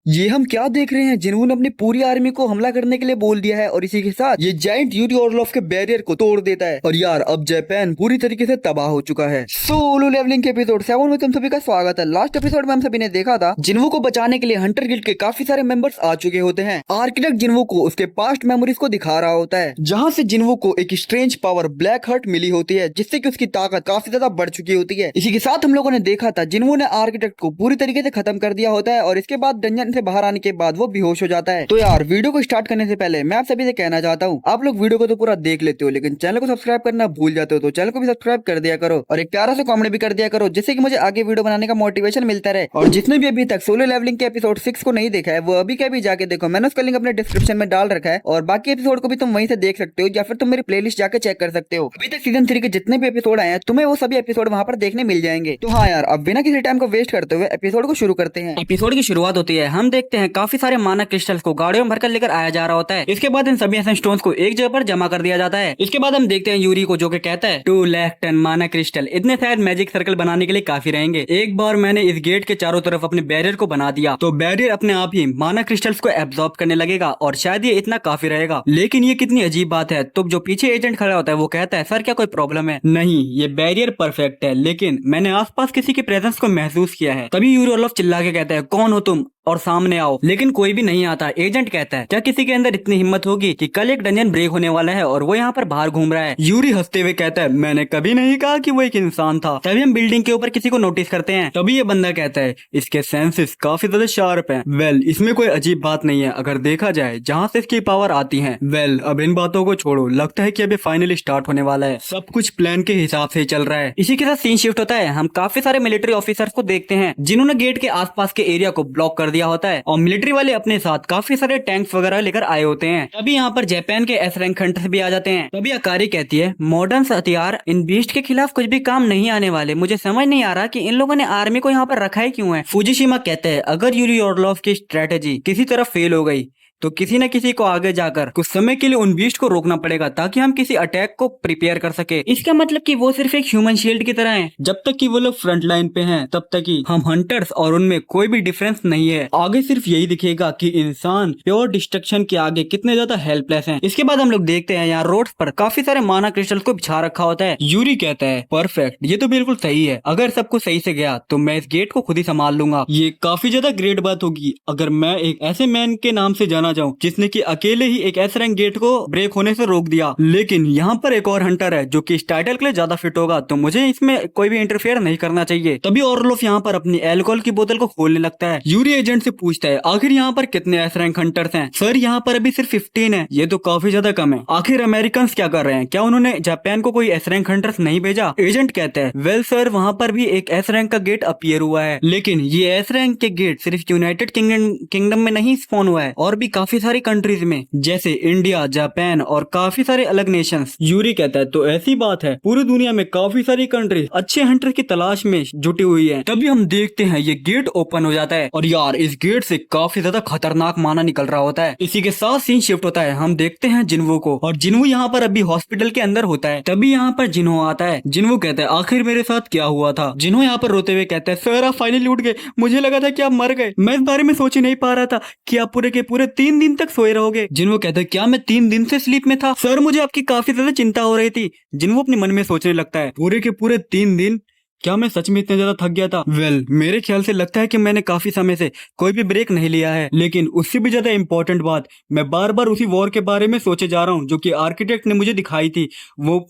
ये हम क्या देख रहे हैं? जिन्होंने अपनी पूरी आर्मी को हमला करने के लिए बोल दिया है और इसी के साथ ये जायंट यूरी ऑर्लोफ के बैरियर को तोड़ देता है। और यार अब जापान पूरी तरीके से तबाह हो चुका है। सोलो लेवलिंग के एपिसोड 7 में तुम सभी का स्वागत है। लास्ट एपिसोड में हम सभी ने देखा था जिन्वो को बचाने के लिए हंटर गिल्ड के काफी सारे मेंबर्स आ चुके होते हैं। आर्किटेक्ट जिन्वो को उसके पास्ट मेमोरीज को दिखा रहा होता है, जहाँ से जिन्वो को एक स्ट्रेंज पावर ब्लैक हर्ट मिली होती है, जिससे कि उसकी ताकत काफी ज्यादा बढ़ चुकी होती है। इसी के साथ हम लोगों ने देखा था जिन्वो ने आर्किटेक्ट को पूरी तरीके से खत्म कर दिया होता है और इसके बाद डंजन से बाहर आने के बाद वो बेहोश हो जाता है। तो यार वीडियो को स्टार्ट करने से पहले मैं आप सभी से कहना चाहता हूँ, आप लोग वीडियो को तो पूरा देख लेते हो लेकिन चैनल को सब्सक्राइब करना भूल जाते हो, तो चैनल को भी सब्सक्राइब कर दिया करो और एक प्यारा सा कमेंट भी कर दिया करो, जिससे कि मुझे आगे वीडियो बनाने का मोटिवेशन मिलता रहे। और जिसने भी अभी तक सोलो लेवलिंग के एपिसोड 6 को नहीं देखा है वो अभी के अभी जाके देखो, मैंने उसका लिंक अपने डिस्क्रिप्शन में डाल रखा है और बाकी एपिसोड को भी तुम वहीं से देख सकते हो या फिर तुम मेरी प्लेलिस्ट जाके चेक कर सकते हो। अभी तक सीजन 3 के जितने भी एपिसोड आए हैं तुम्हें वो सभी एपिसोड वहां पर देखने मिल जाएंगे। तो हाँ यार, अब बिना किसी टाइम को वेस्ट करते हुए एपिसोड को शुरू करते हैं। एपिसोड की शुरुआत होती है, हम देखते हैं काफी सारे माना क्रिस्टल्स को गाड़ियों में भरकर लेकर आया जा रहा होता है। इसके बाद इन सभी एसेंस स्टोन्स को एक जगह पर जमा कर दिया जाता है। इसके बाद हम देखते हैं यूरी को, जो कि कहता है 2 लाख टन माना क्रिस्टल इतने शायद मैजिक सर्कल बनाने के लिए काफी रहेंगे। एक बार मैंने इस गेट के चारों तरफ अपने बैरियर को बना दिया तो बैरियर अपने आप ही माना क्रिस्टल्स को एब्जॉर्ब करने लगेगा और शायद ये इतना काफी रहेगा। लेकिन ये कितनी अजीब बात है। तो जो पीछे एजेंट खड़ा होता है वो कहता है, सर क्या कोई प्रॉब्लम है? नहीं, ये बैरियर परफेक्ट है, लेकिन मैंने आसपास किसी के प्रेजेंस को महसूस किया है। तभी यूरी ऑर्लोफ चिल्ला के कहता है, कौन हो तुम और सामने आओ। लेकिन कोई भी नहीं आता। एजेंट कहता है, क्या किसी के अंदर इतनी हिम्मत होगी कि कल एक डंजन ब्रेक होने वाला है और वो यहाँ पर बाहर घूम रहा है? यूरी हंसते हुए कहता है, मैंने कभी नहीं कहा कि वो एक इंसान था। तभी हम बिल्डिंग के ऊपर किसी को नोटिस करते हैं। तभी ये बंदा कहता है, इसके सेंसेस काफी ज्यादा शार्प हैं। वेल, इसमें कोई अजीब बात नहीं है अगर देखा जाए जहाँ से इसकी पावर आती है। वेल, अब इन बातों को छोड़ो, लगता है कि अभी फाइनली स्टार्ट होने वाला है। सब कुछ प्लान के हिसाब से चल रहा है। इसी के साथ सीन शिफ्ट होता है। हम काफी सारे मिलिट्री ऑफिसर्स को देखते हैं जिन्होंने गेट के आसपास के एरिया को ब्लॉक कर दिया होता है और मिलिट्री वाले अपने साथ काफी सारे टैंक्स वगैरह लेकर आए होते हैं। तभी यहाँ पर जापान के एस रैंक हंटर्स भी आ जाते हैं। तभी अकारी कहती है, मॉडर्न हथियार इन बीस्ट के खिलाफ कुछ भी काम नहीं आने वाले। मुझे समझ नहीं आ रहा कि इन लोगों ने आर्मी को यहाँ पर रखा है क्यों है। फुजिशिमा कहते हैं, अगर यूरी ऑर्लोफ की स्ट्रेटेजी किसी तरफ फेल हो गई तो किसी न किसी को आगे जाकर कुछ समय के लिए उन बीस्ट को रोकना पड़ेगा ताकि हम किसी अटैक को प्रिपेयर कर सके। इसका मतलब कि वो सिर्फ एक ह्यूमन शील्ड की तरह हैं। जब तक कि वो लोग फ्रंट लाइन पे हैं तब तक ही हम हंटर्स और उनमें कोई भी डिफरेंस नहीं है। आगे सिर्फ यही दिखेगा कि इंसान प्योर डिस्ट्रक्शन के आगे कितने ज्यादा हेल्पलेस हैं। इसके बाद हम लोग देखते हैं यहाँ रोड्स पर काफी सारे माना क्रिस्टल्स को बिछा रखा होता है। यूरी कहता है, परफेक्ट, ये तो बिल्कुल सही है। अगर सब कुछ सही से गया तो मैं इस गेट को खुद ही संभाल लूंगा। ये काफी ज्यादा ग्रेट बात होगी अगर मैं एक ऐसे मैन के नाम से जाना जाऊं जिसने कि अकेले ही एक एस रैंक गेट को ब्रेक होने से रोक दिया। लेकिन यहाँ पर एक और हंटर है जो कि इस टाइटल के लिए ज्यादा फिट होगा, तो मुझे इसमें कोई भी इंटरफेयर नहीं करना चाहिए। तभी ऑर्लोफ यहाँ पर अपनी एल्कोहल की बोतल को खोलने लगता है। यूरी एजेंट से पूछता है, आखिर यहाँ पर कितने एस रैंक हंटर्स हैं? सर यहाँ पर अभी सिर्फ 15 है। ये तो काफी ज्यादा कम है। आखिर अमेरिकन क्या कर रहे हैं? क्या उन्होंने जापान को कोई एस रैंक हंटर्स नहीं भेजा? एजेंट कहता है, वेल सर, वहाँ पर भी एक एस रैंक का गेट अपीयर हुआ है, लेकिन ये एस रैंक के गेट सिर्फ यूनाइटेड किंगडम में नहीं स्पॉन हुआ है और भी काफी सारी कंट्रीज में, जैसे इंडिया, जापान और काफी सारे अलग नेशंस। यूरी कहता है, तो ऐसी बात है, पूरी दुनिया में काफी सारी कंट्रीज अच्छे हंटर की तलाश में जुटी हुई है। तभी हम देखते हैं ये गेट ओपन हो जाता है और यार इस गेट से काफी ज्यादा खतरनाक माना निकल रहा होता है। इसी के साथ सीन शिफ्ट होता है। हम देखते हैं जिन्वो को और जिन्वो यहाँ पर अभी हॉस्पिटल के अंदर होता है। तभी यहाँ पर जिन्हो आता है। जिन्वो कहता है, आखिर मेरे साथ क्या हुआ था? जिन्हो यहाँ पर रोते हुए कहता है, सर आप फाइनली उठ गए। मुझे लगा था कि आप मर गए। मैं इस बारे में सोच ही नहीं पा रहा था कि आप पूरे के पूरे 3 दिन तक सोए रहोगे। जिन्वो कहता है, क्या मैं 3 दिन से स्लीप में था? सर मुझे आपकी काफी ज्यादा चिंता हो रही थी। जिन्वो अपने मन में सोचने लगता है, पूरे के पूरे 3 दिन? क्या मैं सच में इतना ज्यादा थक गया था? वेल, मेरे ख्याल से लगता है कि मैंने काफी समय से कोई भी ब्रेक नहीं लिया है। लेकिन उससे भी ज्यादा इम्पोर्टेंट बात, मैं बार बार उसी वॉर के बारे में सोचे जा रहा हूँ जो कि आर्किटेक्ट ने मुझे दिखाई थी। वो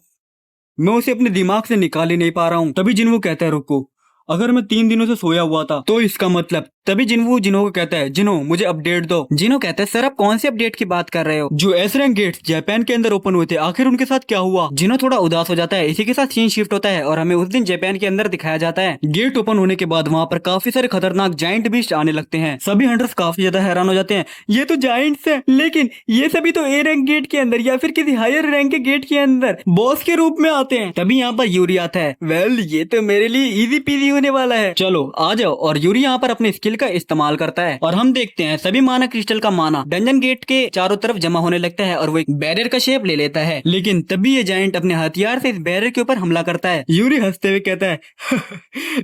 मैं उसे अपने दिमाग से निकाल ही नहीं पा रहा हूँ। तभी जिन्वो कहता है, रुको, अगर मैं 3 दिनों से सोया हुआ था तो इसका मतलब। तभी जिन्हो को कहता है, जिन्हो मुझे अपडेट दो। जिन्हो कहता है, सर आप कौन से अपडेट की बात कर रहे हो? जो एस रैंक गेट्स जापान के अंदर ओपन हुए थे, आखिर उनके साथ क्या हुआ? जिन्हो थोड़ा उदास हो जाता है। इसी के साथ सीन शिफ्ट होता है और हमें उस दिन जापान के अंदर दिखाया जाता है। गेट ओपन होने के बाद वहाँ पर काफी सारे खतरनाक जाइंट बीस्ट आने लगते हैं। सभी हंटर्स काफी ज्यादा हैरान हो जाते हैं, ये तो जाइंट्स हैं, लेकिन ये सभी तो ए रैंक गेट के अंदर या फिर किसी हायर रैंक के गेट के अंदर बॉस के रूप में आते हैं। तभी यहाँ पर यूरी आता है। वेल, ये तो मेरे लिए इजी पीजी होने वाला है, चलो आ जाओ। और यूरी यहाँ पर अपने स्किल स्किल का इस्तेमाल करता है और हम देखते हैं सभी माना क्रिस्टल का माना डंजन गेट के चारों तरफ जमा होने लगता है और वो एक बैरियर का शेप ले लेता है। लेकिन तभी ये जायंट अपने हथियार से इस बैरियर के ऊपर हमला करता है। यूरी हंसते हुए कहता है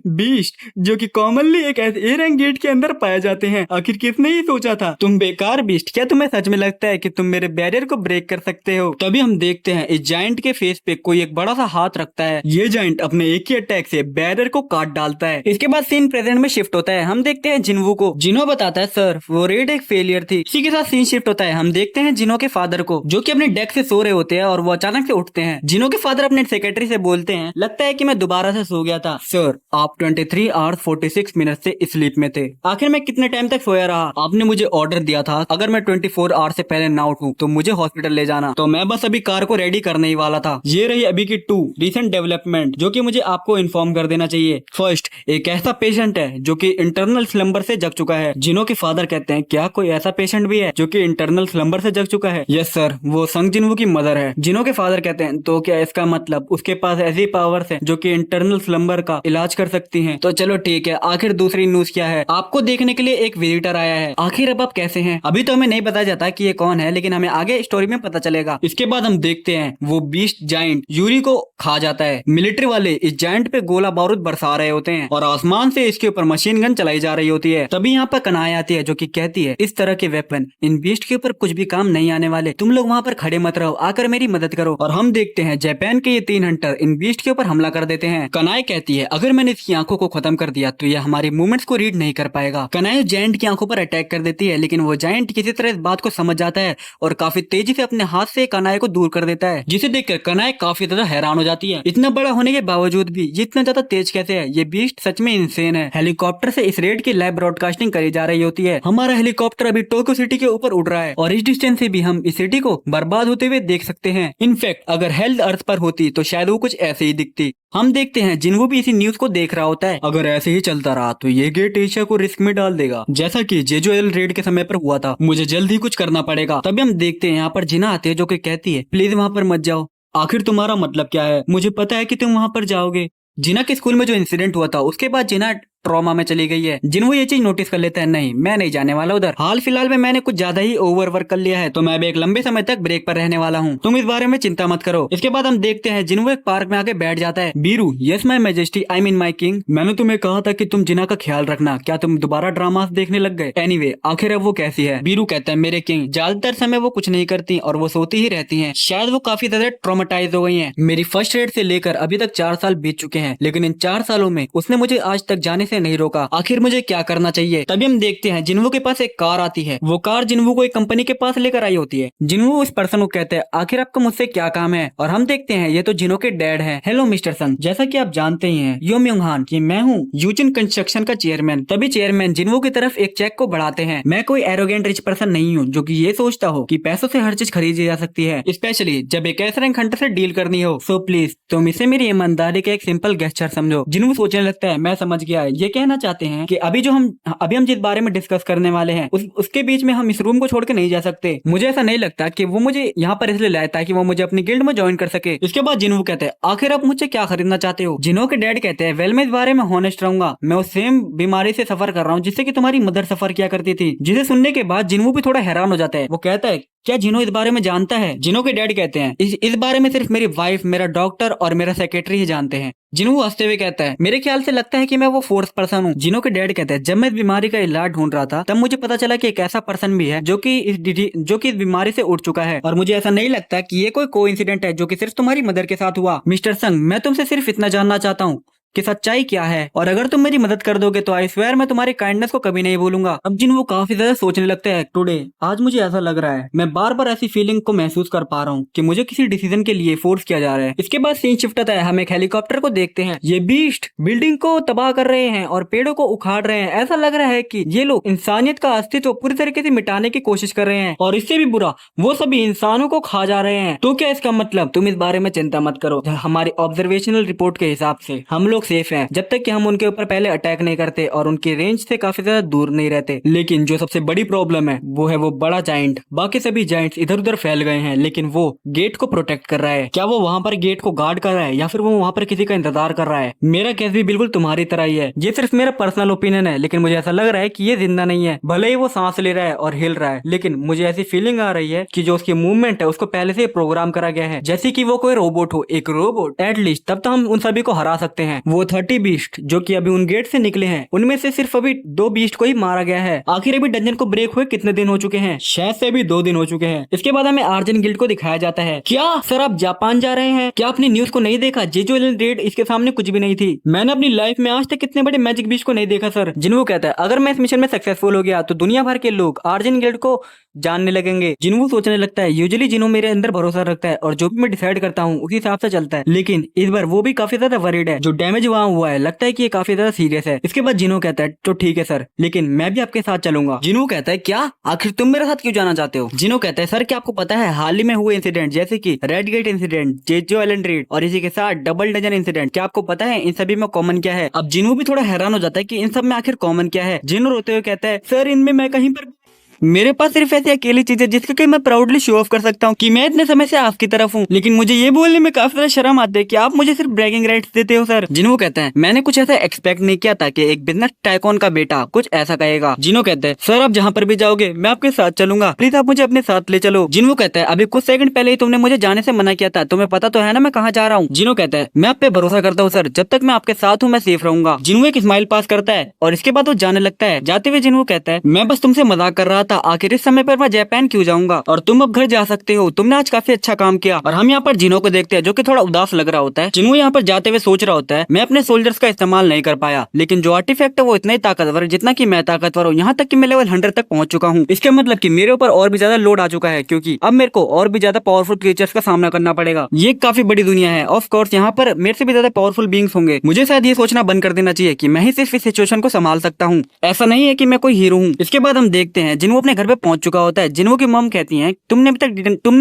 बीस्ट, जो कि कॉमनली एक ए रैंक गेट के अंदर पाए जाते हैं, आखिर किसने ही सोचा था? तुम बेकार बीस्ट, क्या तुम्हें सच में लगता है कि तुम मेरे बैरियर को ब्रेक कर सकते हो? तभी हम देखते हैं इस जायंट के फेस पे कोई एक बड़ा सा हाथ रखता है। ये जायंट अपने एक ही अटैक से बैरियर को काट डालता है। इसके बाद सीन प्रेजेंट में शिफ्ट होता है। हम देखते हैं जिन्वू को। जिनो बताता है सर वो रेड एक फेलियर थी। इसी के साथ सीन शिफ्ट होता है। हम देखते हैं जिनो के फादर को, जो कि अपने डेस्क से सो रहे होते हैं और वो अचानक से उठते हैं। जिनो के फादर अपने सेक्रेटरी से बोलते हैं लगता है कि मैं दोबारा से सो गया था। सर आप 23 आवर्स 46 मिनट से स्लीप में थे। आखिर मैं कितने टाइम तक सोया रहा? आपने मुझे ऑर्डर दिया था अगर मैं 24 आवर्स से पहले ना उठूं तो मुझे हॉस्पिटल ले जाना, तो मैं बस अभी कार को रेडी करने ही वाला था। ये रही अभी की 2 रिसेंट डेवलपमेंट जो कि मुझे आपको इन्फॉर्म कर देना चाहिए। फर्स्ट, एक ऐसा पेशेंट है जो कि इंटरनल स्लम्बर से जग चुका है। जिनो के फादर कहते हैं क्या कोई ऐसा पेशेंट भी है जो कि इंटरनल स्लम्बर से जग चुका है? यस सर, वो संग जिन्वू की मदर है। जिनो के फादर कहते हैं तो क्या इसका मतलब उसके पास ऐसी पावर्स है जो कि इंटरनल स्लम्बर का इलाज कर सकती हैं? तो चलो ठीक है, आखिर दूसरी न्यूज क्या है? आपको देखने के लिए एक विजिटर आया है। आखिर अब आप कैसे हैं? अभी तो हमें नहीं पता जाता कि ये कौन है, लेकिन हमें आगे स्टोरी में पता चलेगा। इसके बाद हम देखते हैं वो बीस्ट जायंट यूरी को खा जाता है। मिलिट्री वाले इस जायंट पे गोला बारूद बरसा रहे होते हैं और आसमान से इसके ऊपर मशीन गन चलाई जा रही होती है। तभी यहाँ पर कनाई आती है जो कि कहती है इस तरह के वेपन इन बीस्ट के ऊपर कुछ भी काम नहीं आने वाले, तुम लोग वहाँ पर खड़े मत रहो, आकर मेरी मदद करो। और हम देखते हैं जापान के ये 3 हंटर इन बीस्ट के ऊपर हमला कर देते हैं। कनाई कहती है अगर मैंने इसकी आंखों को खत्म कर दिया तो ये हमारी मूवमेंट्स को रीड नहीं कर पाएगा। कनाई जायंट की आंखों पर अटैक कर देती है, लेकिन वो जायंट किसी तरह इस बात को समझ जाता है और काफी तेजी से अपने हाथ से कनाई को दूर कर देता है, जिसे देखकर कनाई काफी ज्यादा हैरान हो जाती है। इतना बड़ा होने के बावजूद भी ये इतना ज्यादा तेज कैसे है? ये बीस्ट सच में इंसेन है। हेलीकॉप्टर से इस रेड की लाइव ब्रॉडकास्टिंग करी जा रही होती है। हमारा हेलीकॉप्टर अभी टोक्यो सिटी के ऊपर उड़ रहा है और इस डिस्टेंस से भी हम इस सिटी को बर्बाद होते हुए देख सकते हैं। इनफैक्ट अगर हेल्थ अर्थ पर होती तो शायद वो कुछ ऐसे ही दिखती। हम देखते हैं जिन्वू भी इसी न्यूज को देख रहा होता है। अगर ऐसे ही चलता रहा तो ये गेट एशिया को रिस्क में डाल देगा, जैसा कि जेजोएल रेड के समय पर हुआ था। मुझे जल्द ही कुछ करना पड़ेगा। तभी हम देखते हैं यहाँ पर जिना आते हैं जो कि कहती है प्लीज वहाँ पर मत जाओ। आखिर तुम्हारा मतलब क्या है? मुझे पता है कि तुम वहाँ पर जाओगे। जिना के स्कूल में जो इंसिडेंट हुआ था उसके बाद जिना ट्रॉमा में चली गई है। जिन्हों ये चीज नोटिस कर लेता है नहीं मैं नहीं जाने वाला उधर, हाल फिलहाल में मैंने कुछ ज्यादा ही ओवर वर्क कर लिया है तो मैं भी एक लंबे समय तक ब्रेक पर रहने वाला हूँ, तुम इस बारे में चिंता मत करो। इसके बाद हम देखते हैं जिन्हों एक पार्क में आके बैठ जाता है। Biru yes my majesty I mean my king, मैंने तुम्हें कहा था कि तुम जिना का ख्याल रखना, क्या तुम दोबारा ड्रामास देखने लग गए? एनीवे आखिर अब वो कैसी है? बीरू कहता है मेरे किंग ज्यादातर समय वो कुछ नहीं करती और वो सोती ही रहती है, शायद वो काफी ज्यादा ट्रॉमेटाइज हो गई है। मेरी फर्स्ट रेड से लेकर अभी तक 4 साल बीत चुके हैं, लेकिन इन 4 सालों में उसने मुझे आज तक जाने से नहीं रोका। आखिर मुझे क्या करना चाहिए? तभी हम देखते हैं जिन्वू के पास एक कार आती है। वो कार जिन्वू को एक कंपनी के पास लेकर आई होती है। जिन्वू उस पर्सन को कहते हैं आखिर आपको मुझसे क्या काम है? और हम देखते हैं ये तो जिनो के डैड हैं। हेलो मिस्टर सन, जैसा कि आप जानते ही हैं यो म्योंग हान कि मैं हूँ यूजिन कंस्ट्रक्शन का चेयरमैन। तभी चेयरमैन जिन्वू की तरफ एक चेक को बढ़ाते हैं। मैं कोई एरोगेंट रिच पर्सन नहीं हूँ जो कि ये सोचता हो कि पैसों से हर चीज खरीदी जा सकती है, स्पेशली जब एक ऐसे रैंक हंटर से डील करनी हो। सो प्लीज तुम इसे मेरी ईमानदारी का एक सिंपल गेस्चर समझो। जिन्वू सोचने लगता है मैं समझ गया, ये कहना चाहते हैं कि अभी हम जिस बारे में डिस्कस करने वाले हैं उसके बीच में हम इस रूम को छोड़ के नहीं जा सकते। मुझे ऐसा नहीं लगता कि वो मुझे यहाँ पर इसलिए लाया ताकि वो मुझे अपनी गिल्ड में ज्वाइन कर सके। इसके बाद जिन्वू कहते हैं आखिर आप मुझसे क्या खरीदना चाहते हो? जिन्हो के डैड कहते हैं वेल मैं इस बारे में हॉनेस्ट रहूंगा, मैं उस सेम बीमारी से सफर कर रहा हूँ जिससे कि तुम्हारी मदर सफर किया करती थी। जिसे सुनने के बाद जिन्वू भी थोड़ा हैरान हो जाता है। वो कहता है क्या जिनो इस बारे में जानता है? जिनो के डैड कहते हैं इस बारे में सिर्फ मेरी वाइफ, मेरा डॉक्टर और मेरा सेक्रेटरी ही जानते हैं। जिनो हंसते हुए कहता है मेरे ख्याल से लगता है कि मैं वो फोर्थ पर्सन हूँ। जिनो के डैड कहते हैं जब मैं इस बीमारी का इलाज ढूंढ रहा था तब मुझे पता चला कि एक ऐसा पर्सन भी है जो कि इस बीमारी से उठ चुका है, और मुझे ऐसा नहीं लगता कि ये कोई कोइंसिडेंट है जो कि सिर्फ तुम्हारी मदर के साथ हुआ। मिस्टर संग मैं तुमसे सिर्फ इतना जानना चाहता हूँ कि सच्चाई क्या है, और अगर तुम मेरी मदद कर दोगे तो आई स्वेयर मैं तुम्हारी काइंडनेस को कभी नहीं भूलूंगा। अब जिन वो काफी ज्यादा सोचने लगते हैं टुडे आज मुझे ऐसा लग रहा है मैं बार बार ऐसी फीलिंग को महसूस कर पा रहा हूँ कि मुझे किसी डिसीजन के लिए फोर्स किया जा रहा है। इसके बाद सीन शिफ्ट होता है, हम एक हेलीकॉप्टर को देखते हैं। ये बीस्ट बिल्डिंग को तबाह कर रहे हैं और पेड़ों को उखाड़ रहे हैं। ऐसा लग रहा है कि ये लोग इंसानियत का अस्तित्व पूरी तरीके से मिटाने की कोशिश कर रहे हैं, और इससे भी बुरा वो सभी इंसानों को खा जा रहे हैं। तो क्या इसका मतलब? तुम इस बारे में चिंता मत करो, हमारी ऑब्जर्वेशनल रिपोर्ट के हिसाब से हम लोग लोग सेफ हैं जब तक कि हम उनके ऊपर पहले अटैक नहीं करते और उनकी रेंज से काफी ज्यादा दूर नहीं रहते। लेकिन जो सबसे बड़ी प्रॉब्लम है वो है वो बड़ा जाइंट। बाकी सभी जाइंट्स इधर उधर फैल गए हैं लेकिन वो गेट को प्रोटेक्ट कर रहा है। क्या वो वहां पर गेट को गार्ड कर रहा है या फिर वो वहां पर किसी का इंतजार कर रहा है? मेरा केस भी बिल्कुल तुम्हारी तरह ही है। ये सिर्फ मेरा पर्सनल ओपिनियन है लेकिन मुझे ऐसा लग रहा है कि ये जिंदा नहीं है। भले ही वो सांस ले रहा है और हिल रहा है लेकिन मुझे ऐसी फीलिंग आ रही है कि जो उसकी मूवमेंट है उसको पहले से प्रोग्राम करा गया है, जैसे कि वो कोई रोबोट हो, एक रोबोट। एटलीस्ट तब तो हम उन सभी को हरा सकते हैं। वो 30 बीस्ट जो कि अभी उन गेट से निकले हैं उनमें से सिर्फ अभी 2 बीस्ट को ही मारा गया है। आखिर अभी डंजन को ब्रेक हुए कितने दिन हो चुके हैं? शायद से अभी 2 दिन हो चुके हैं। इसके बाद हमें आर्जन गिल्ड को दिखाया जाता है। क्या सर आप जापान जा रहे हैं? क्या आपने न्यूज को नहीं देखा? जेजो आइलैंड रेड इसके सामने कुछ भी नहीं थी। मैंने अपनी लाइफ में आज तक इतने बड़े मैजिक बीस्ट को नहीं देखा सर। जिन्हों कहता है अगर मैं इस मिशन में सक्सेसफुल हो गया तो दुनिया भर के लोग आर्जन गिल्ड को जानने लगेंगे। जिन्हों सोचने लगता है यूजुअली जिन्हों मेरे अंदर भरोसा रखता है और जो भी मैं डिसाइड करता हूँ उसी हिसाब से चलता है, लेकिन इस बार वो भी काफी ज्यादा वरीड है। जो डैमेज वहाँ हुआ है लगता है कि ये काफी ज्यादा सीरियस है। इसके बाद जिन्हों कहता है तो ठीक है सर लेकिन मैं भी आपके साथ चलूंगा। जिन्हों कहता है क्या आखिर तुम मेरे साथ क्यों जाना चाहते हो? जिन्हों कहता है सर क्या आपको पता है हाल ही में हुए इंसिडेंट जैसे कि red gate incident, Jeju island raid और इसी के साथ डबल डजन इंसिडेंट, क्या आपको पता है इन सभी में कॉमन क्या है? अब जिन्हों भी थोड़ा हैरान हो जाता है कि इन सब में आखिर कॉमन क्या है। जिन्हों रोते हुए कहता है सर इनमें मैं कहीं पर मेरे पास सिर्फ ऐसी अकेली चीज है जिसके कि मैं प्राउडली शो ऑफ कर सकता हूँ कि मैं इतने समय से आपकी तरफ हूँ, लेकिन मुझे ये बोलने में काफी ज्यादा शर्म आती है कि आप मुझे सिर्फ ब्रैगिंग राइट्स देते हो सर। जिन्हों कहते हैं मैंने कुछ ऐसा एक्सपेक्ट नहीं किया था कि एक बिजनेस टाइकॉन का बेटा कुछ ऐसा कहेगा। जिन्हों कहते हैं सर आप जहाँ पर भी जाओगे मैं आपके साथ चलूंगा, प्लीज आप मुझे अपने साथ ले चलो। जिन्हों कहते हैं अभी कुछ सेकंड पहले ही तुमने मुझे जाने से मना किया था, तुम्हें पता तो है ना मैं कहाँ जा रहा हूँ? जिन्हों कहते हैं मैं आप पे भरोसा करता हूँ सर, जब तक मैं आपके साथ हूँ मैं सेफ रहूंगा। जिन्हों एक स्माइल पास करता है और इसके बाद वो जाने लगता है। जाते हुए जिन्हों कहता है मैं बस तुमसे मजाक कर रहा था, आखिर इस समय पर मैं जापान क्यों जाऊंगा और तुम अब घर जा सकते हो, तुमने आज काफी अच्छा काम किया। और हम यहाँ पर जिन्हों को देखते हैं जो कि थोड़ा उदास लग रहा होता है। जिन्हों यहाँ पर जाते हुए सोच रहा होता है मैं अपने सोल्जर्स का इस्तेमाल नहीं कर पाया, लेकिन जो आर्टिफैक्ट है वो इतना ही ताकतवर है जितना कि मैं ताकतवर हूँ, यहाँ तक कि मैं लेवल 100 तक पहुंच चुका हूँ। इसके मतलब कि मेरे ऊपर और भी ज्यादा लोड आ चुका है क्योंकि अब मेरे को और भी ज्यादा पावरफुल क्रिएचर्स का सामना करना पड़ेगा। ये काफी बड़ी दुनिया है, ऑफ कोर्स यहाँ पर मेरे से भी ज्यादा पावरफुल बींग्स होंगे। मुझे शायद ये सोचना बंद कर देना चाहिए कि मैं ही सिर्फ इस सिचुएशन को संभाल सकता हूँ, ऐसा नहीं है कि मैं कोई हीरो हूँ। इसके बाद हम देखते हैं जिन्हों अपने घर पे पहुंच चुका होता है। जिन्हों की मॉम कहती हैं तुमने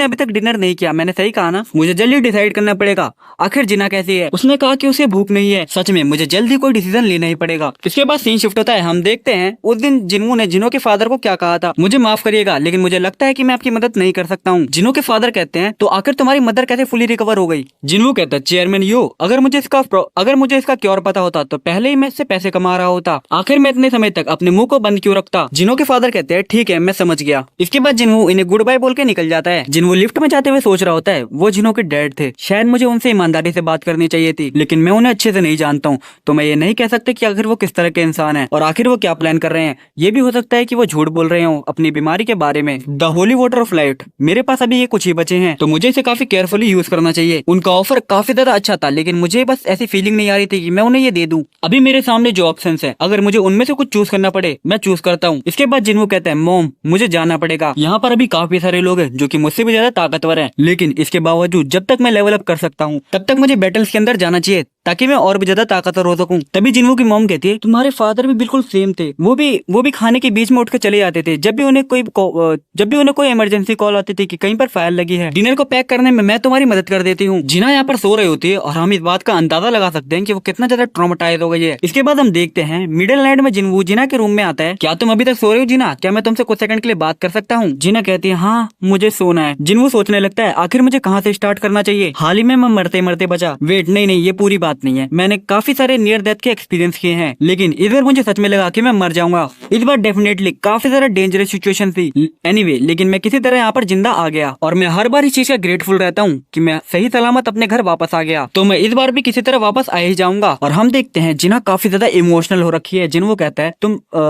अभी तक डिनर नहीं किया। मैंने सही कहा ना, मुझे जल्दी डिसाइड करना पड़ेगा आखिर जिना कैसी है। उसने कहा कि उसे भूख नहीं है। सच में मुझे जल्दी कोई डिसीजन लेना ही पड़ेगा। इसके बाद सीन शिफ्ट होता है। हम देखते हैं उस दिन जिन्हों ने जिन्हों के फादर को क्या कहा था, मुझे माफ करिएगा लेकिन मुझे लगता है कि मैं आपकी मदद नहीं कर सकता हूँ। जिन्हों के फादर कहते हैं तो आखिर तुम्हारी मदर कैसे फुली रिकवर हो गई? जिन्हों कहता है चेयरमैन यो अगर मुझे इसका क्योर पता होता तो पहले ही मैं इससे पैसे कमा रहा होता, आखिर मैं इतने समय तक अपने मुंह को बंद क्यों रखता? जिन्हों के फादर कहते हैं ठीक है मैं समझ गया। इसके बाद जिन्हों इन्हें गुड बाय बोल के निकल जाता है। जिन्हों लिफ्ट में जाते हुए सोच रहा होता है वो जिन्हों के डैड थे, शायद मुझे उनसे ईमानदारी से बात करनी चाहिए थी लेकिन मैं उन्हें अच्छे से नहीं जानता हूँ तो मैं ये नहीं कह सकता कि आखिर वो किस तरह के इंसान है और आखिर वो क्या प्लान कर रहे हैं। ये भी हो सकता है कि वो झूठ बोल रहे हो अपनी बीमारी के बारे में। The holy water of light, मेरे पास अभी ये कुछ ही बचे हैं तो मुझे इसे काफी केयरफुली यूज करना चाहिए। उनका ऑफर काफी ज्यादा अच्छा था लेकिन मुझे बस ऐसी फीलिंग नहीं आ रही थी कि मैं उन्हें ये दे दूं। अभी मेरे सामने जो ऑप्शंस है अगर मुझे उनमें से कुछ चूज करना पड़े मैं चूज करता हूँ। इसके बाद जिन्हों कहता है मॉम मुझे जाना पड़ेगा, यहाँ पर अभी काफी सारे लोग हैं जो कि मुझसे भी ज्यादा ताकतवर है, लेकिन इसके बावजूद जब तक मैं लेवल अप कर सकता हूँ तब तक मुझे बैटल्स के अंदर जाना चाहिए ताकि मैं और भी ज्यादा ताकतवर हो सकूं। तभी जिन्हों की मॉम कहती है तुम्हारे फादर भी बिल्कुल सेम थे, वो भी खाने के बीच में उठ के चले जाते थे जब भी उन्हें कोई इमरजेंसी कॉल आती थी कि कहीं पर फायर लगी है। डिनर को पैक करने में मैं तुम्हारी मदद कर देती हूँ। जिना यहाँ पर सो रही होती है और हम इस बात का अंदाजा लगा सकते हैं कि वो कितना ज्यादा ट्रॉमेटाइज हो गई है। इसके बाद हम देखते हैं मिडिल नाइट में जिना के रूम में आता है। क्या तुम अभी तक सो रहे हो जिना? क्या मैं तुमसे कुछ सेकंड के लिए बात कर सकता हूँ? जिना कहती है हाँ मुझे सोना है। जिन्हों सोचने लगता है आखिर मुझे कहाँ से स्टार्ट करना चाहिए, हाल ही में मैं मरते मरते बचा। वेट नहीं ये पूरी बात नहीं है, मैंने काफी सारे नियर डेथ के एक्सपीरियंस किए हैं लेकिन इस बार मुझे सच में लगा कि मैं मर जाऊंगा। इस बार डेफिनेटली काफी सारा डेंजरस सिचुएशन थी एनीवे, लेकिन मैं किसी तरह यहाँ पर जिंदा आ गया और मैं हर बार इस चीज का ग्रेटफुल रहता हूँ कि मैं सही सलामत अपने घर वापस आ गया, तो मैं इस बार भी किसी तरह वापस आ ही जाऊंगा। और हम देखते हैं जिना काफी ज्यादा इमोशनल हो रखी है। जिन्हों कहता है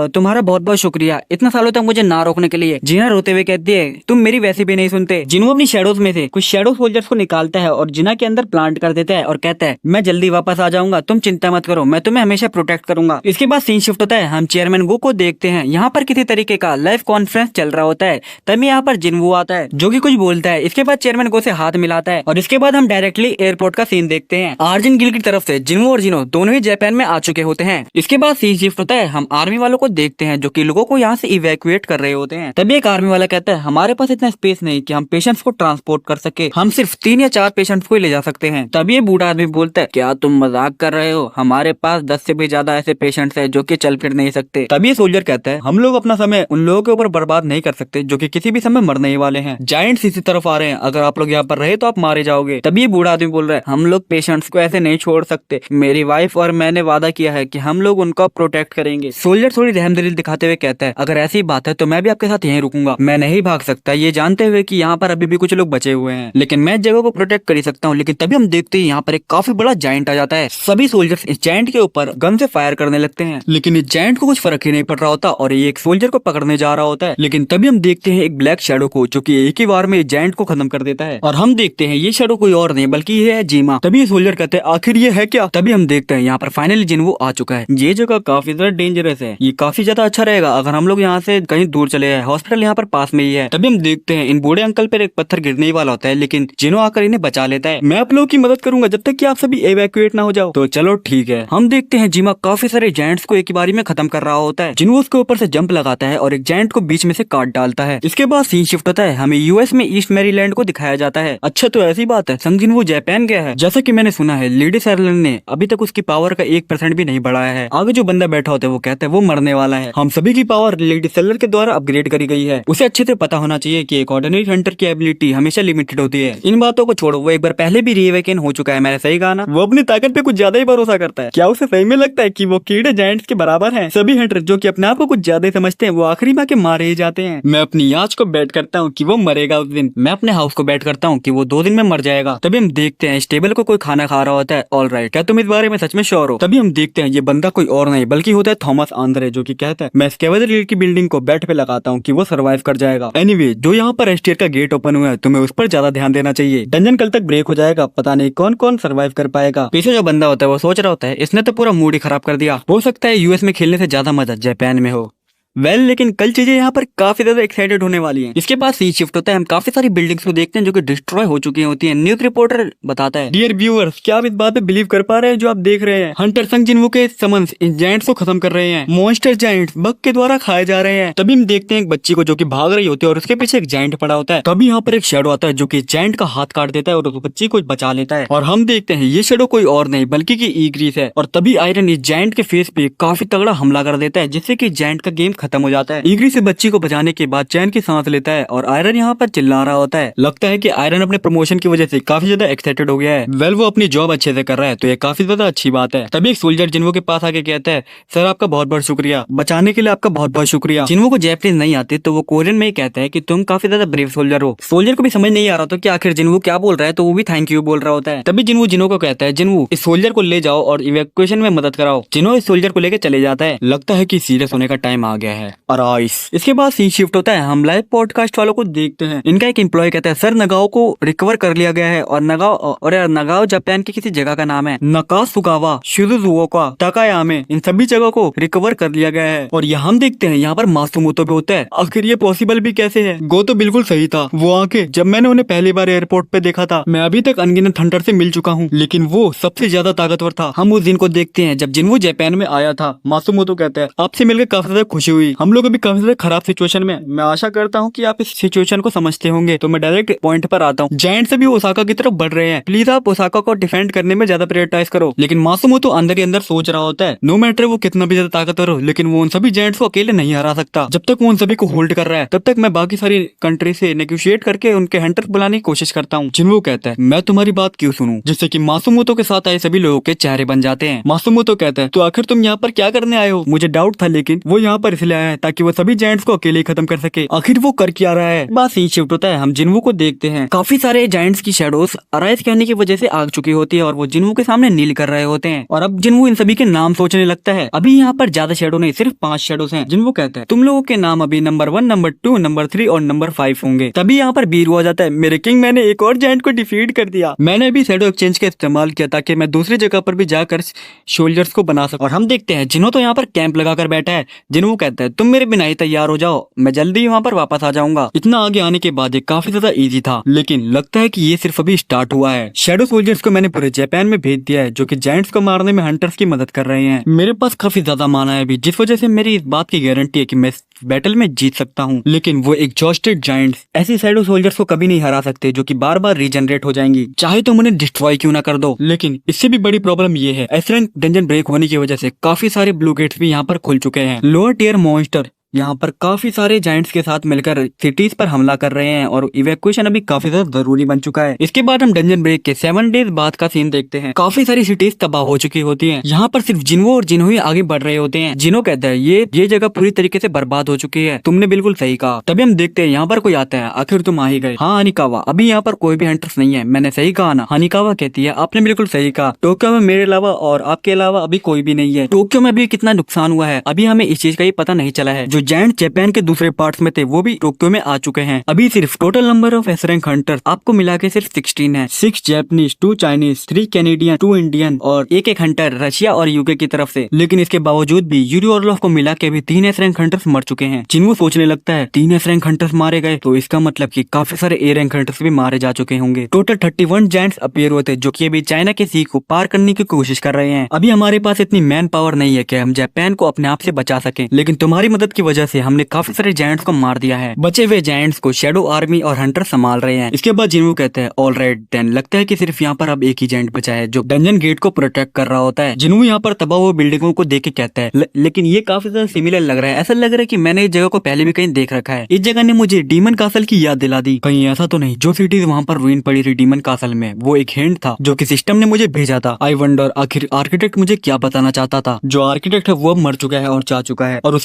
तुम्हारा बहुत बहुत शुक्रिया इतना सालों तक मुझे ना रोकने के लिए। जिना रोते हुए कहती है तुम मेरी वैसे भी नहीं सुनते। जिन्हों अपनी शेडोज में से कुछ शेडो सोल्जर्स को निकालता है और जिना के अंदर प्लांट कर देता है और कहता है मैं जल्दी वापस आ जाऊंगा, तुम चिंता मत करो, मैं तुम्हें हमेशा प्रोटेक्ट करूंगा। इसके बाद सीन शिफ्ट होता है। हम चेयरमैन गो को देखते हैं। यहाँ पर किसी तरीके का लाइव कॉन्फ्रेंस चल रहा होता है। तभी यहाँ पर जिनवू आता है जो कि कुछ बोलता है। इसके बाद चेयरमैन गो से हाथ मिलाता है और इसके बाद हम डायरेक्टली एयरपोर्ट का सीन देखते हैं। आर्जन गिल की तरफ से जिनवू और जिनो दोनों ही जापान में आ चुके होते हैं। इसके बाद सीन शिफ्ट होता है। हम आर्मी वालों को देखते हैं जो कि लोगों को यहाँ से इवैक्यूएट कर रहे होते हैं। तभी एक आर्मी वाला कहता है हमारे पास इतना स्पेस नहीं कि हम पेशेंट्स को ट्रांसपोर्ट कर सके, हम सिर्फ 3 या 4 पेशेंट्स को ही ले जा सकते हैं। तभी ये बूढ़ा आदमी बोलता है क्या तुम मजाक कर रहे हो? हमारे पास 10 से भी ज्यादा ऐसे पेशेंट्स हैं जो कि चल फिर नहीं सकते। तभी सोल्जर कहता है हम लोग अपना समय उन लोगों के ऊपर बर्बाद नहीं कर सकते जो कि किसी भी समय मरने ही वाले हैं। जायंट्स इसी तरफ आ रहे हैं, अगर आप लोग यहाँ पर रहे तो आप मारे जाओगे। तभी बूढ़ा आदमी बोल रहा है हम लोग पेशेंट्स को ऐसे नहीं छोड़ सकते, मेरी वाइफ और मैंने वादा किया है कि हम लोग उनका प्रोटेक्ट करेंगे। सोल्जर थोड़ी रहमदिली दिखाते हुए कहता है अगर ऐसी बात है तो मैं भी आपके साथ यहीं रुकूंगा, मैं नहीं भाग सकता, ये जानते हुए कि यहाँ पर अभी भी कुछ लोग बचे हुए हैं, लेकिन मैं जगह को प्रोटेक्ट कर ही सकता हूँ। लेकिन तभी हम देखते हैं यहाँ पर एक काफी बड़ा जायंट आ जाता है। सभी सोल्जर्स इस जायंट के ऊपर गन से फायर करने लगते हैं, लेकिन इस जायंट को कुछ फर्क ही नहीं पड़ रहा होता और ये एक सोल्जर को पकड़ने जा रहा होता है। लेकिन तभी हम देखते हैं एक ब्लैक शैडो को जो कि एक ही बार में जायंट को खत्म कर देता है। और हम देखते हैं ये शैडो कोई और नहीं बल्कि ये है जीमा। तभी सोल्जर कहते हैं आखिर ये है क्या? तभी हम देखते हैं यहाँ पर फाइनली जिन्वो आ चुका है। ये जगह काफी ज्यादा डेंजरस है, ये काफी ज्यादा अच्छा रहेगा अगर हम लोग यहाँ से कहीं दूर चले जाए, हॉस्पिटल यहाँ पर पास में ही है। तभी हम देखते हैं इन बूढ़े अंकल पर एक पत्थर गिरने ही वाला होता है, लेकिन जिनो आकर इन्हें बचा लेता है। मैं आप लोगों की मदद करूंगा जब तक कि आप सभी एवैक्यूएट ना हो जाओ। तो चलो ठीक है। हम देखते हैं जिमा काफी सारे जायंट्स को एक ही बारी में खत्म कर रहा होता है। जिनो उसके ऊपर से जंप लगाता है और एक जायंट को बीच में से काट डालता है। इसके बाद सीन शिफ्ट होता है, हमें यूएस में ईस्ट मैरीलैंड को दिखाया जाता है। अच्छा तो ऐसी बात है, संग जिन्वो जापान गया है। जैसा कि मैंने सुना है लेडी सैरलन ने अभी तक उसकी पावर का 1% भी नहीं बढ़ाया है। आगे जो बंदा बैठा होता है वो कहता है वो मरने वाला है। हम सभी की पावर लेडी सेलर के द्वारा अपग्रेड करी गई है। उसे अच्छे से पता होना चाहिए कि एक ऑर्डिनरी हंटर की एबिलिटी हमेशा लिमिटेड होती है। इन बातों को छोड़ो, वो एक बार पहले भी रीअवेकन हो चुका है, मैंने सही कहा ना? वो अपनी ताकत पे कुछ ज्यादा ही भरोसा करता है। क्या उसे सही में लगता है कि वो कीड़े जायंट्स के बराबर हैं? सभी हंटर जो कि अपने आप को कुछ ज्यादा ही समझते हैं वो आखिरी में के मारे ही जाते हैं। मैं अपनी आज को बेट करता हूँ कि वो मरेगा उस दिन। मैं अपने हाउस को बेट करता हूँ कि वो 2 दिन में मर जाएगा। तभी हम देखते हैं स्टेबल को कोई खाना खा रहा होता है। ऑलराइट, क्या तुम इस बारे में सच में श्योर हो? तभी हम देखते हैं ये बंदा कोई और नहीं बल्कि होता है थॉमस आंद्रे, जो कि कहता है मैं स्कैवेंजर लीड की बिल्डिंग को बेट पे लगाता हूँ कि वो सर्वाइव कर जाएगा। एनीवे, जो यहाँ पर एस्टियर का गेट ओपन हुआ है तुम्हें उस पर ज्यादा ध्यान देना चाहिए। डंजन कल तक ब्रेक हो जाएगा, पता नहीं कौन कौन सर्वाइव कर पाएगा। पीछे जो बंदा होता है वो सोच रहा होता है इसने तो पूरा मूड ही खराब कर दिया, हो सकता है यूएस में खेलने से ज्यादा मजा जापान में हो। लेकिन कल चीजें यहाँ पर काफी ज्यादा एक्साइटेड होने वाली हैं। इसके बाद सीन शिफ्ट होता है, हम काफी सारी बिल्डिंग्स को देखते हैं जो कि डिस्ट्रॉय हो चुकी होती हैं। न्यूज रिपोर्टर बताता है डियर व्यूअर्स, क्या आप इस बात पे बिलीव कर पा रहे हैं जो आप देख रहे हैं? हंटर संग जिन्वो के समन्स इन जायंट्स को खत्म कर रहे हैं। मॉन्स्टर जायंट्स बग के द्वारा खाए जा रहे हैं। तभी हम देखते हैं एक बच्ची को जो कि भाग रही होती है और उसके पीछे एक जायंट पड़ा होता है। तभी यहाँ पर एक शैडो आता है जो कि जायंट का हाथ काट देता है और उस बच्ची को बचा लेता है। और हम देखते हैं ये शैडो कोई और नहीं बल्कि की ईग्रीस है। और तभी आयरन इस जायंट के फेस पे काफी तगड़ा हमला कर देता है जिससे कि जायंट का गेम खत्म हो जाता है। ईग्रीस से बच्ची को बचाने के बाद चैन की सांस लेता है और आयरन यहाँ पर चिल्ला रहा होता है। लगता है कि आयरन अपने प्रमोशन की वजह से काफी ज्यादा एक्साइटेड हो गया है। वो अपनी जॉब अच्छे से कर रहा है तो ये काफी ज्यादा अच्छी बात है। तभी एक सोल्जर जिन्वो के पास आके कहता है सर आपका बहुत बहुत शुक्रिया, बचाने के लिए आपका बहुत बहुत शुक्रिया। जिन्वो को जैपनीज नहीं आती तो वो कोरियन में ही कहता है कि तुम काफी ज्यादा ब्रेव सोल्जर हो। सोल्जर को भी समझ नहीं आ रहा था कि आखिर जिन्वो क्या बोल रहा है, तो वो भी थैंक यू बोल रहा होता है। तभी जिन्वो जिनो को कहता है जिन्वो इस सोल्जर को ले जाओ और इवैक्यूएशन में मदद कराओ। जिनो इस सोल्जर को लेकर चले जाता है। लगता है कि सीरियस होने का टाइम आ गया है। और इसके बाद सीन शिफ्ट होता है, हम लाइव पॉडकास्ट वालों को देखते हैं। इनका एक एम्प्लॉय कहता है सर नगाओ को रिकवर कर लिया गया है और नगाओ जापान की किसी जगह का नाम है। नकासुगावा, शिजुजुओका, ताकायामे, इन सभी जगह को रिकवर कर लिया गया है। और यहाँ हम देखते हैं यहाँ पर मासुमोतो भी होता है। आखिर ये पॉसिबल भी कैसे है? गो तो बिल्कुल सही था, वो आके जब मैंने उन्हें पहली बार एयरपोर्ट पे देखा था। मैं अभी तक अनगिनत हंटर से मिल चुका हूँ लेकिन वो सबसे ज्यादा ताकतवर था। हम उस दिन को देखते हैं जब जिन्वो जापान में आया था। मासुमोतो कहता है आपसे मिलकर काफी ज्यादा खुशी हुई, हम लोग अभी काफी ज्यादा खराब सिचुएशन में। मैं आशा करता हूँ कि आप इस सिचुएशन को समझते होंगे। तो मैं डायरेक्ट पॉइंट पर आता हूँ। जायंट्स भी ओसाका की तरफ बढ़ रहे हैं, प्लीज आप ओसाका को डिफेंड करने में ज्यादा प्रायोरिटाइज करो। लेकिन मासुमोतो अंदर ही अंदर सोच रहा होता है नो मैटर वो कितना भी ज्यादा ताकतवर हो लेकिन वो उन सभी जायंट्स को अकेले नहीं हरा सकता। जब तक वो उन सभी को होल्ड कर रहा है तब तक मैं बाकी सारी कंट्री से नेगोशिएट करके उनके हंटर बुलाने की कोशिश करता हूँ। जिन्वो कहता है मैं तुम्हारी बात क्यों सुनूं, जिससे कि मासुमोतो के साथ आए सभी लोगों के चेहरे बन जाते हैं। मासुमोतो कहता है तो आखिर तुम यहाँ पर क्या करने आए हो? मुझे डाउट था लेकिन वो यहाँ पर इसलिए आया है ताकि वो सभी जायंट्स को अकेले खत्म कर सके। आखिर वो कर क्या रहा है? बात सीन शिफ्ट होता है, हम जिन्वो को देखते हैं। काफी सारे जायंट्स की शैडोज अराइज करने की वजह से आग चुकी होती है और वो जिन्वो के सामने नील कर रहे होते हैं। और अब जिन्वो इन सभी के नाम सोचने लगता है। अभी यहाँ पर ज्यादा शैडो नहीं, सिर्फ 5 शैडोज हैं। जिन्वो कहता है तुम लोगों के नाम अभी नंबर 1, नंबर 2, नंबर 3 और नंबर 5 होंगे। तभी यहाँ पर बीरू आ जाता है, मेरे किंग मैंने एक और जायंट को डिफीट कर दिया। मैंने अभी शैडो एक्सचेंज का इस्तेमाल किया ताकि मैं दूसरी जगह पर भी जाकर सोल्जर्स को बना सकूं। और हम देखते हैं जिन्हो तो यहाँ पर कैंप लगाकर बैठा है। जिन्वो कहता है तुम मेरे बिना ही तैयार हो जाओ, मैं जल्दी वहाँ पर वापस आ जाऊंगा। इतना आगे आने के बाद ये काफी ज्यादा इजी था लेकिन लगता है कि ये सिर्फ अभी स्टार्ट हुआ है। शैडो सोल्जर्स को मैंने पूरे जापान में भेज दिया है जो कि जायंट्स को मारने में हंटर्स की मदद कर रहे हैं। मेरे पास काफी ज्यादा माना है अभी, जिस वजह से मेरी इस बात की गारंटी है कि मैं बैटल में जीत सकता हूँ, लेकिन वो एग्जॉस्टेड जायंट्स ऐसी शैडो सोल्जर्स को कभी नहीं हरा सकते जो कि बार बार रीजनरेट हो जाएंगी, चाहे तुम उन्हें डिस्ट्रॉय क्यों ना कर दो। लेकिन इससे भी बड़ी प्रॉब्लम ये है, एस रैंक डंजन ब्रेक होने की वजह से काफी सारे ब्लू गेट्स भी यहाँ पर खुल चुके हैं। लोअर टियर मॉन्स्टर यहाँ पर काफी सारे जायंट्स के साथ मिलकर सिटीज पर हमला कर रहे हैं और इवैक्यूएशन अभी काफी ज्यादा जरूरी बन चुका है। इसके बाद हम डंजन ब्रेक के 7 डेज बाद का सीन देखते हैं। काफी सारी सिटीज तबाह हो चुकी होती हैं। यहाँ पर सिर्फ जिन्हो और जिन्हो ही आगे बढ़ रहे होते हैं। जिन्हो कहता है ये जगह पूरी तरीके से बर्बाद हो चुकी है, तुमने बिल्कुल सही कहा। तभी हम देखते हैं यहाँ पर कोई आता है, आखिर तुम आ ही गए। हाँ हनिकावा, अभी यहाँ पर कोई भी हंटर्स नहीं है, मैंने सही कहा ना। हनिकावा कहती है आपने बिल्कुल सही कहा, टोक्यो में मेरे अलावा और आपके अलावा अभी कोई भी नहीं है। टोक्यो में भी कितना नुकसान हुआ है अभी हमें इस चीज का ही पता नहीं चला है। जो जायंट जापान के दूसरे पार्ट्स में थे वो भी टोक्यो में आ चुके हैं। अभी सिर्फ total number of S rank hunters आपको मिला के सिर्फ 16 है। 6 जापानीज, 2 चाइनीज, 3 कैनेडियन, 2 इंडियन और एक हंटर रशिया और यूके की तरफ से। लेकिन इसके बावजूद भी यूरी ऑर्लोफ को मिला के भी 3 एस रैंक हंटर्स मर चुके हैं। जिन्हों सोचने लगता है 3 एस रैंक हंटर्स मारे गए तो इसका मतलब कि काफी सारे ए रैंक हंटर्स भी मारे जा चुके होंगे। टोटल 31 जायंट्स अपीयर हुए थे जो कि अभी चाइना के सी को पार करने की कोशिश कर रहे हैं। अभी हमारे पास इतनी मैन पावर नहीं है कि हम जापान को अपने आप से बचा सकें, लेकिन तुम्हारी मदद की वजह से हमने काफी सारे जायंट्स को मार दिया है। बचे हुए जायंट्स को शैडो आर्मी और हंटर संभाल रहे हैं। इसके बाद जिन्हों कहते हैं ऑल राइट देन, लगता है कि सिर्फ यहाँ पर अब एक ही जायंट बचा है जो डंजन गेट को प्रोटेक्ट कर रहा होता है। जिन्हों यहाँ पर तबाह हुए बिल्डिंगों को देख के कहता है लेकिन ये काफी ज्यादा सिमिलर लग रहा है, ऐसा लग रहा है कि मैंने इस जगह को पहले भी कहीं देख रखा है। इस जगह ने मुझे डीमन कासल की याद दिला दी। कहीं ऐसा तो नहीं जो सिटीज वहाँ पर रुइन पड़ी थी डीमन कासल में वो एक हिंट था जो कि सिस्टम ने मुझे भेजा था। आई वंडर आखिर आर्किटेक्ट मुझे क्या बताना चाहता था। जो आर्किटेक्ट है वो अब मर चुका है और जा चुका है और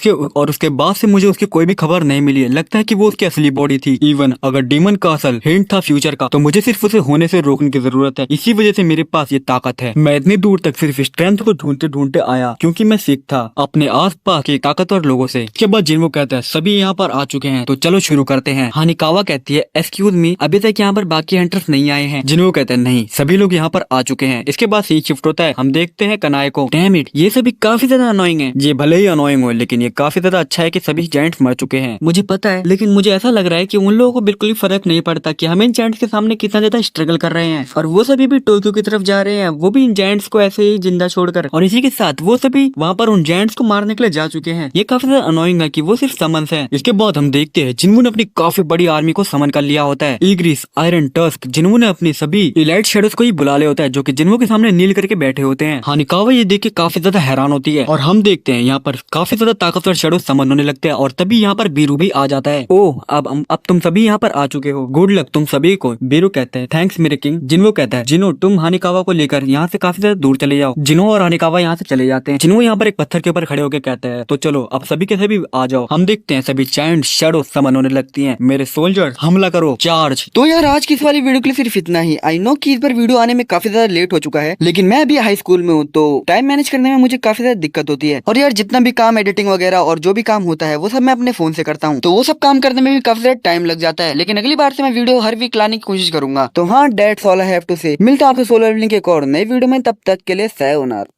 उसके बाद से मुझे उसकी कोई भी खबर नहीं मिली है। लगता है कि वो उसकी असली बॉडी थी। इवन अगर डीमन कासल हिंट था फ्यूचर का तो मुझे सिर्फ उसे होने से रोकने की जरूरत है। इसी वजह से मेरे पास ये ताकत है। मैं इतनी दूर तक सिर्फ स्ट्रेंथ को ढूंढते ढूंढते आया क्योंकि मैं सीख था अपने आसपास के ताकतवर लोगों से। इसके बाद जिन्हों कहता है सभी यहाँ पर आ चुके हैं तो चलो शुरू करते हैं। हानिकावा कहती है एक्सक्यूज मी, अभी तक यहाँ पर बाकी हंटर्स नहीं आए हैं। जिन्हों कहते हैं नहीं, सभी लोग यहाँ पर आ चुके हैं। इसके बाद सीन शिफ्ट होता है। हम देखते हैं कनाए को। डैम इट, ये सभी काफी ज्यादा अनोइंग है। ये भले ही अनोइंग हो लेकिन ये काफी ज्यादा अच्छा है कि सभी जायंट्स मर चुके हैं। मुझे पता है, लेकिन मुझे ऐसा लग रहा है कि उन लोगों को बिल्कुल भी फर्क नहीं पड़ता कि हम इन जायंट्स के सामने कितना ज्यादा स्ट्रगल कर रहे हैं और वो सभी भी टोक्यो की तरफ जा रहे हैं, वो भी इन जायंट्स को ऐसे ही जिंदा छोड़कर। और इसी के साथ वो सभी वहाँ पर उन जायंट्स को मारने के लिए जा चुके हैं। ये काफी ज्यादा अनोइंग है कि वो सिर्फ समन्स है। इसके बाद हम देखते हैं जिन्हों ने अपनी काफी बड़ी आर्मी को समन कर लिया होता है। ईग्रिस, आयरन टस्क, जिन्हों ने अपनी सभी इलाइट शेडोज को ही बुला लिया होता है जो कि जिन्हों के सामने नील करके बैठे होते हैं। हानिकावा ये देख के काफी ज्यादा हैरान होती है और हम देखते हैं यहाँ पर काफी ज्यादा ताकतवर शेडोज समन होने लगते हैं और तभी यहाँ पर बीरू भी आ जाता है। ओह अब तुम सभी यहाँ पर आ चुके हो, गुड लक तुम सभी को। बीरू कहते हैं थैंक्स मेरे किंग। जिन्हो कहता है जिन्हो तुम हानिकावा को लेकर यहाँ से काफी ज्यादा दूर चले जाओ। जिन्हो और हानिकावा यहाँ से चले जाते हैं। जिन्हो यहाँ पर एक पत्थर के ऊपर खड़े होकर कहते हैं तो चलो अब सभी के सभी आ जाओ। हम देखते हैं सभी जायंट शैडो समन होने लगती हैं। मेरे सोल्जर हमला करो, चार्ज। तो यार आज की इस वाली वीडियो के लिए सिर्फ इतना ही। आई नो कि इस बार वीडियो आने में काफी ज्यादा लेट हो चुका है, लेकिन मैं अभी हाई स्कूल में हूँ तो टाइम मैनेज करने में मुझे काफी ज्यादा दिक्कत होती है। और यार जितना भी काम एडिटिंग वगैरह और जो भी काम होता है वो सब मैं अपने फोन से करता हूँ, तो वो सब काम करने में भी काफी ज्यादा टाइम लग जाता है। लेकिन अगली बार से मैं वीडियो हर वीक लाने की कोशिश करूंगा। तो हाँ, that's all I have to say. मिलता हूं आपसे सोलर लिंक एक और नई वीडियो में, तब तक के लिए sayonara।